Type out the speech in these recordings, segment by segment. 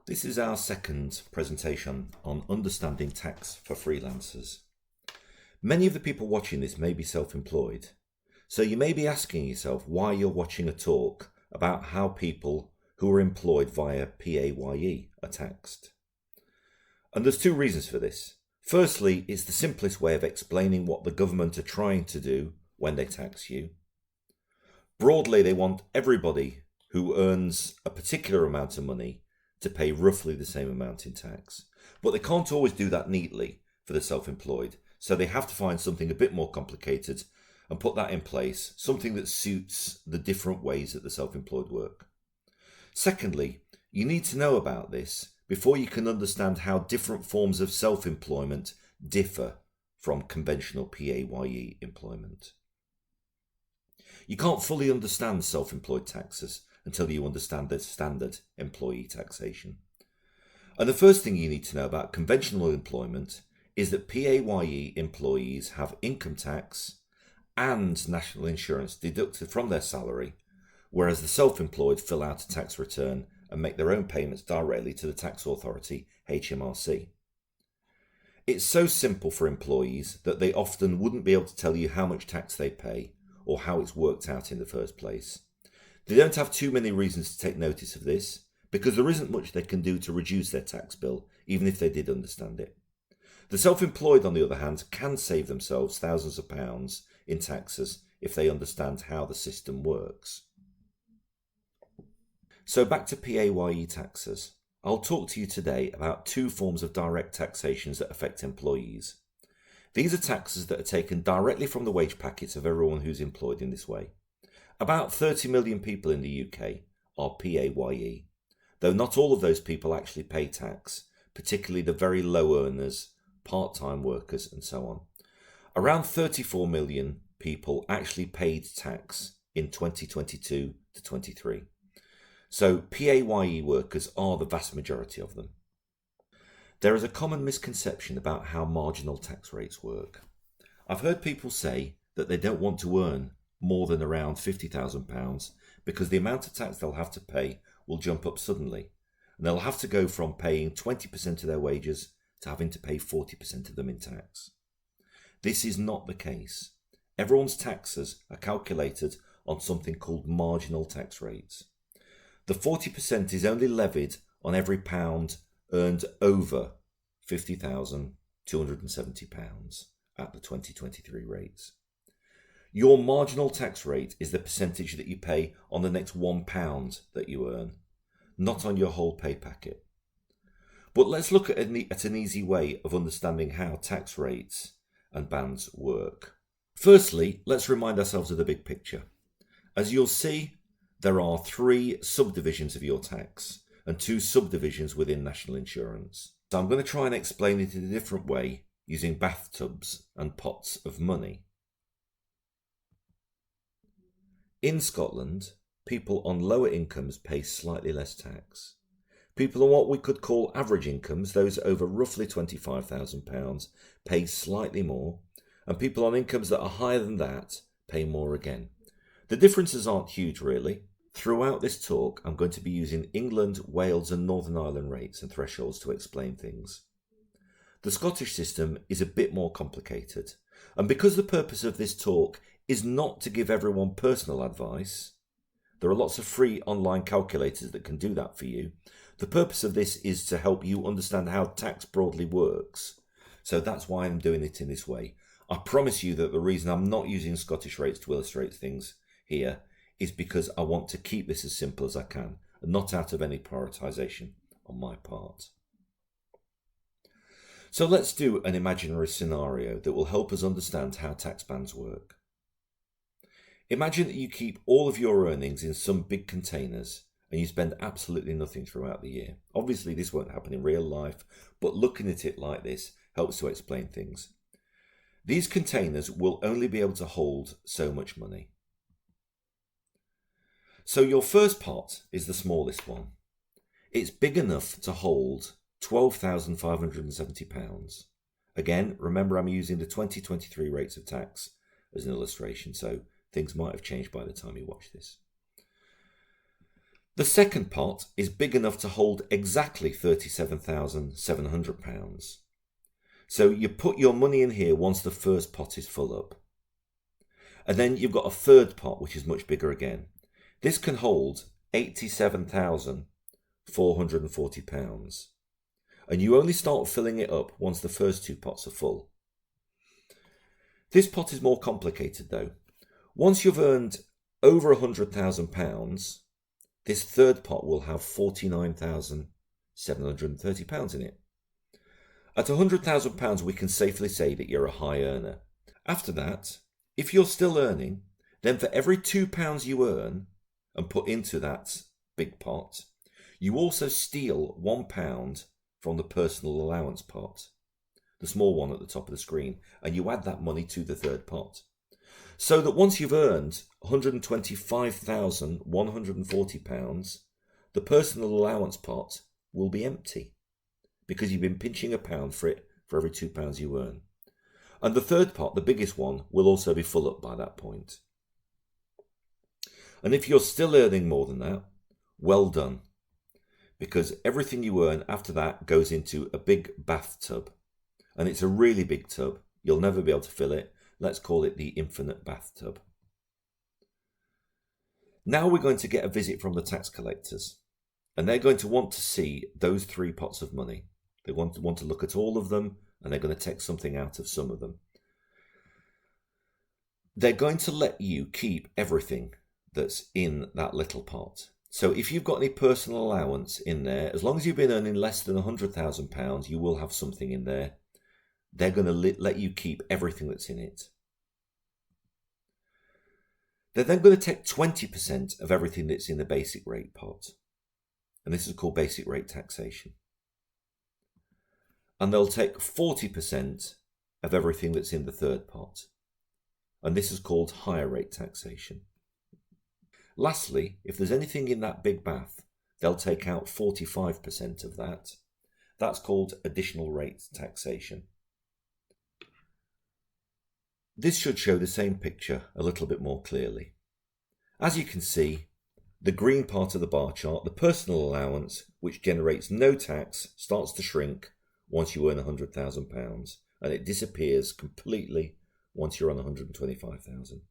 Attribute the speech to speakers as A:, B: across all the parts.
A: This is our second presentation on understanding tax for freelancers. Many of the people watching this may be self-employed, so you may be asking yourself why you're watching a talk about how people who are employed via PAYE are taxed. And there's two reasons for this. Firstly, it's the simplest way of explaining what the government are trying to do when they tax you. Broadly, they want everybody who earns a particular amount of money to pay roughly the same amount in tax. But they can't always do that neatly for the self-employed, so they have to find something a bit more complicated and put that in place, something that suits the different ways that the self-employed work. Secondly, you need to know about this before you can understand how different forms of self-employment differ from conventional PAYE employment. You can't fully understand self-employed taxes until you understand the standard employee taxation. And the first thing you need to know about conventional employment is that PAYE employees have income tax and national insurance deducted from their salary, whereas the self-employed fill out a tax return and make their own payments directly to the tax authority, HMRC. It's so simple for employees that they often wouldn't be able to tell you how much tax they pay or how it's worked out in the first place. They don't have too many reasons to take notice of this, because there isn't much they can do to reduce their tax bill, even if they did understand it. The self-employed, on the other hand, can save themselves thousands of pounds in taxes if they understand how the system works. So back to PAYE taxes. I'll talk to you today about two forms of direct taxations that affect employees. These are taxes that are taken directly from the wage packets of everyone who's employed in this way. About 30 million people in the UK are PAYE, though not all of those people actually pay tax, particularly the very low earners, part-time workers and so on. Around 34 million people actually paid tax in 2022 to 23. So PAYE workers are the vast majority of them. There is a common misconception about how marginal tax rates work. I've heard people say that they don't want to earn more than around £50,000 because the amount of tax they'll have to pay will jump up suddenly, and they'll have to go from paying 20% of their wages to having to pay 40% of them in tax. This is not the case. Everyone's taxes are calculated on something called marginal tax rates. The 40% is only levied on every pound earned over £50,270 at the 2023 rates. Your marginal tax rate is the percentage that you pay on the next £1 that you earn, not on your whole pay packet. But let's look at an easy way of understanding how tax rates and bands work. Firstly, let's remind ourselves of the big picture. As you'll see, there are 3 subdivisions of your tax and 2 subdivisions within national insurance. So I'm going to try and explain it in a different way using bathtubs and pots of money. In Scotland, people on lower incomes pay slightly less tax. People on what we could call average incomes, those over roughly £25,000, pay slightly more, and people on incomes that are higher than that pay more again. The differences aren't huge really. Throughout this talk, I'm going to be using England, Wales and Northern Ireland rates and thresholds to explain things. The Scottish system is a bit more complicated, and because the purpose of this talk is not to give everyone personal advice, there are lots of free online calculators that can do that for you. The purpose of this is to help you understand how tax broadly works. So that's why I'm doing it in this way. I promise you that the reason I'm not using Scottish rates to illustrate things here is because I want to keep this as simple as I can, and not out of any prioritisation on my part. So let's do an imaginary scenario that will help us understand how tax bands work. Imagine that you keep all of your earnings in some big containers and you spend absolutely nothing throughout the year. Obviously this won't happen in real life, but looking at it like this helps to explain things. These containers will only be able to hold so much money. So your first pot is the smallest one. It's big enough to hold £12,570. Again, remember I'm using the 2023 rates of tax as an illustration, so things might have changed by the time you watch this. The second pot is big enough to hold exactly £37,700. So you put your money in here once the first pot is full up. And then you've got a third pot, which is much bigger again. This can hold £87,440. And you only start filling it up once the first two pots are full. This pot is more complicated though. Once you've earned over £100,000, this third pot will have £49,730 in it. At £100,000, we can safely say that you're a high earner. After that, if you're still earning, then for every £2 you earn and put into that big pot, you also steal £1 from the personal allowance pot, the small one at the top of the screen, and you add that money to the third pot. So that once you've earned £125,140, the personal allowance pot will be empty because you've been pinching £1 for it for every £2 you earn. And the third pot, the biggest one, will also be full up by that point. And if you're still earning more than that, well done, because everything you earn after that goes into a big bathtub. And it's a really big tub. You'll never be able to fill it. Let's call it the infinite bathtub. Now we're going to get a visit from the tax collectors, and they're going to want to see those three pots of money. They want to look at all of them, and they're going to take something out of some of them. They're going to let you keep everything that's in that little pot. So if you've got any personal allowance in there, as long as you've been earning less than £100,000, you will have something in there. They're going to let you keep everything that's in it. They're then going to take 20% of everything that's in the basic rate pot. And this is called basic rate taxation. And they'll take 40% of everything that's in the third pot. And this is called higher rate taxation. Lastly, if there's anything in that big bath, they'll take out 45% of that. That's called additional rate taxation. This should show the same picture a little bit more clearly. As you can see, the green part of the bar chart, the personal allowance, which generates no tax, starts to shrink once you earn £100,000, and it disappears completely once you're on £125,000.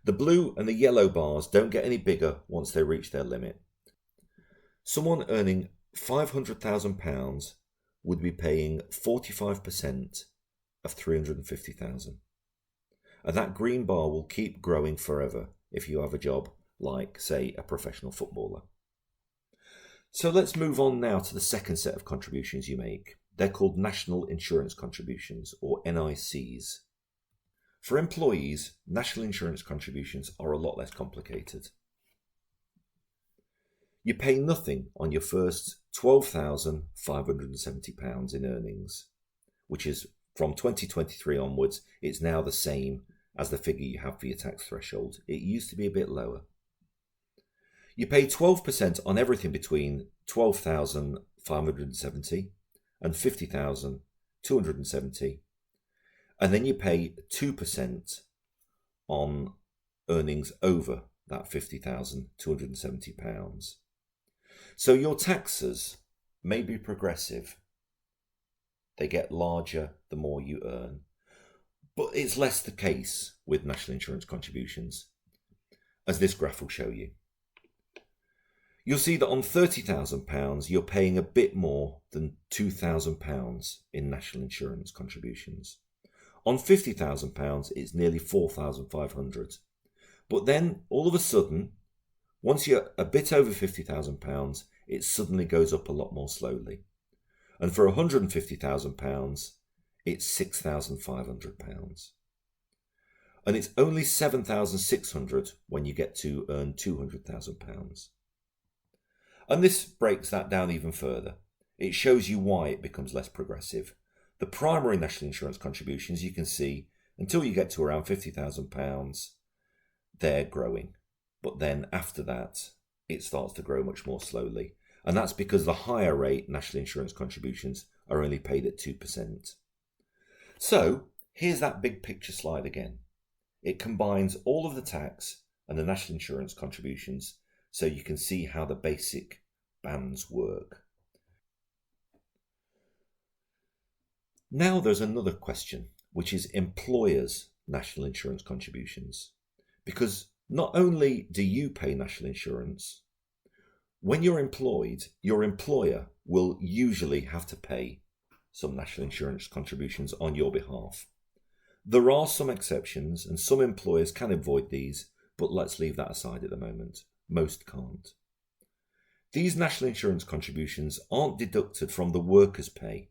A: The blue and the yellow bars don't get any bigger once they reach their limit. Someone earning £500,000 would be paying 45% of £350,000. And that green bar will keep growing forever if you have a job like, say, a professional footballer. So let's move on now to the second set of contributions you make. They're called national insurance contributions, or NICs. For employees, national insurance contributions are a lot less complicated. You pay nothing on your first £12,570 in earnings, which is from 2023 onwards, it's now the same as the figure you have for your tax threshold. It used to be a bit lower. You pay 12% on everything between £12,570 and £50,270, and then you pay 2% on earnings over that £50,270. So your taxes may be progressive. They get larger the more you earn. But it's less the case with national insurance contributions, as this graph will show you. You'll see that on £30,000, you're paying a bit more than £2,000 in national insurance contributions. On £50,000, it's nearly £4,500. But then, all of a sudden, once you're a bit over £50,000, it suddenly goes up a lot more slowly. And for £150,000, it's £6,500. And it's only £7,600 when you get to earn £200,000. And this breaks that down even further. It shows you why it becomes less progressive. The primary national insurance contributions, you can see, until you get to around £50,000, they're growing. But then after that, it starts to grow much more slowly. And that's because the higher rate national insurance contributions are only paid at 2%. So here's that big picture slide again. It combines all of the tax and the national insurance contributions so you can see how the basic bands work. Now there's another question, which is employers' national insurance contributions. Because not only do you pay national insurance, when you're employed, your employer will usually have to pay some national insurance contributions on your behalf. There are some exceptions, and some employers can avoid these, but let's leave that aside at the moment. Most can't. These national insurance contributions aren't deducted from the worker's pay.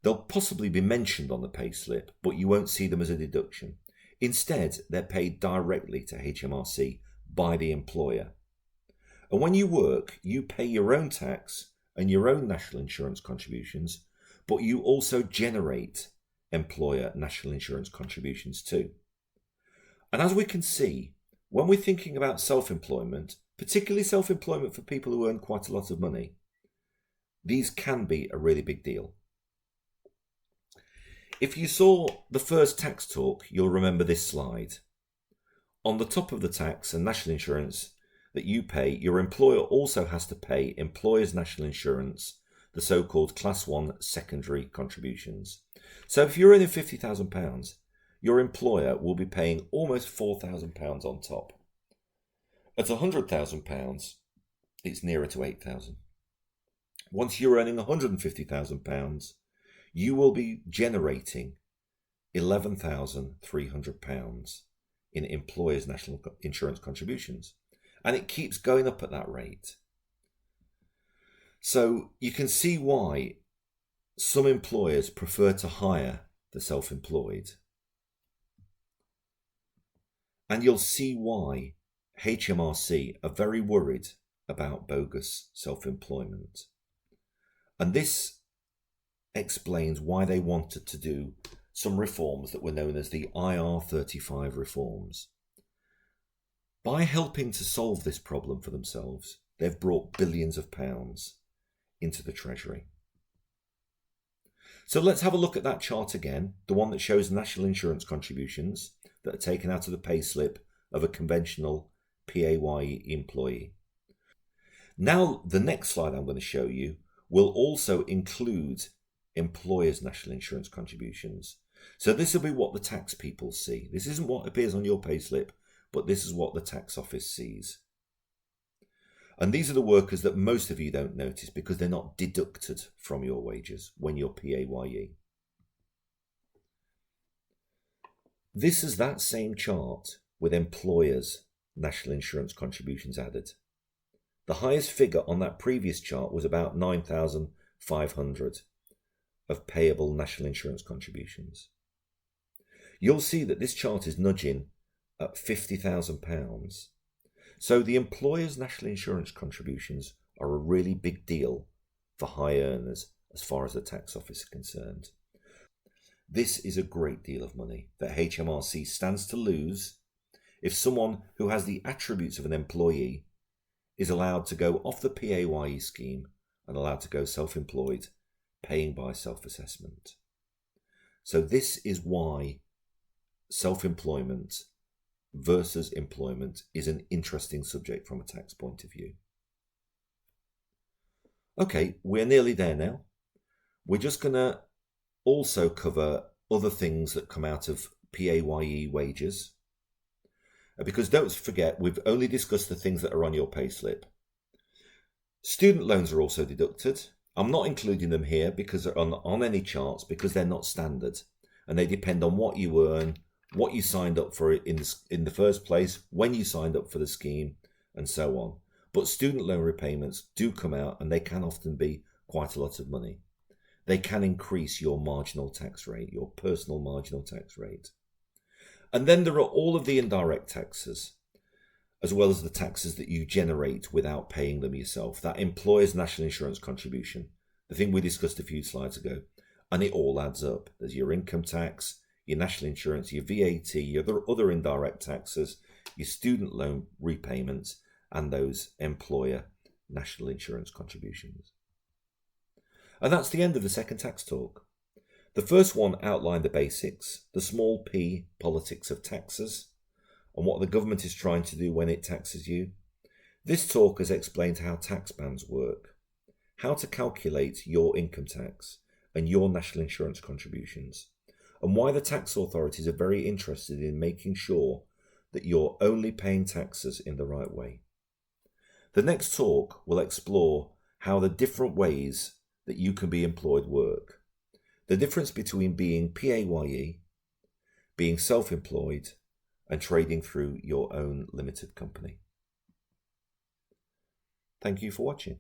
A: They'll possibly be mentioned on the payslip, but you won't see them as a deduction. Instead, they're paid directly to HMRC by the employer. And when you work, you pay your own tax and your own national insurance contributions, but you also generate employer national insurance contributions too. And as we can see, when we're thinking about self-employment, particularly self-employment for people who earn quite a lot of money, these can be a really big deal. If you saw the first tax talk, you'll remember this slide. On the top of the tax and national insurance that you pay, your employer also has to pay employers' national insurance, the so-called Class 1 secondary contributions. So if you're earning £50,000, your employer will be paying almost £4,000 on top. At £100,000, it's nearer to £8,000. Once you're earning £150,000, you will be generating £11,300 in employers' national insurance contributions. And it keeps going up at that rate. So you can see why some employers prefer to hire the self-employed. And you'll see why HMRC are very worried about bogus self-employment. And this explains why they wanted to do some reforms that were known as the IR35 reforms. By helping to solve this problem for themselves, they've brought billions of pounds into the Treasury. So let's have a look at that chart again, the one that shows national insurance contributions that are taken out of the payslip of a conventional PAYE employee. Now, the next slide I'm going to show you will also include employers' national insurance contributions. So this will be what the tax people see. This isn't what appears on your payslip, but this is what the tax office sees. And these are the workers that most of you don't notice because they're not deducted from your wages when you're PAYE. This is that same chart with employers' national insurance contributions added. The highest figure on that previous chart was about 9,500 of payable national insurance contributions. You'll see that this chart is nudging at £50,000. So the employer's national insurance contributions are a really big deal for high earners as far as the tax office is concerned. This is a great deal of money that HMRC stands to lose if someone who has the attributes of an employee is allowed to go off the PAYE scheme and allowed to go self-employed, paying by self-assessment. So this is why self-employment versus employment is an interesting subject from a tax point of view. Okay, we're nearly there now. We're just going to also cover other things that come out of PAYE wages. Because don't forget, we've only discussed the things that are on your payslip. Student loans are also deducted. I'm not including them here because they're on any charts because they're not standard and they depend on what you earn, what you signed up for in the first place, when you signed up for the scheme, and so on. But student loan repayments do come out and they can often be quite a lot of money. They can increase your marginal tax rate, your personal marginal tax rate. And then there are all of the indirect taxes, as well as the taxes that you generate without paying them yourself. That employer's national insurance contribution, the thing we discussed a few slides ago, and it all adds up. There's your income tax, your national insurance, your VAT, your other indirect taxes, your student loan repayments, and those employer national insurance contributions. And that's the end of the second tax talk. The first one outlined the basics, the small p politics of taxes, and what the government is trying to do when it taxes you. This talk has explained how tax bands work, how to calculate your income tax and your national insurance contributions, and why the tax authorities are very interested in making sure that you're only paying taxes in the right way. The next talk will explore how the different ways that you can be employed work, the difference between being PAYE, being self-employed, and trading through your own limited company. Thank you for watching.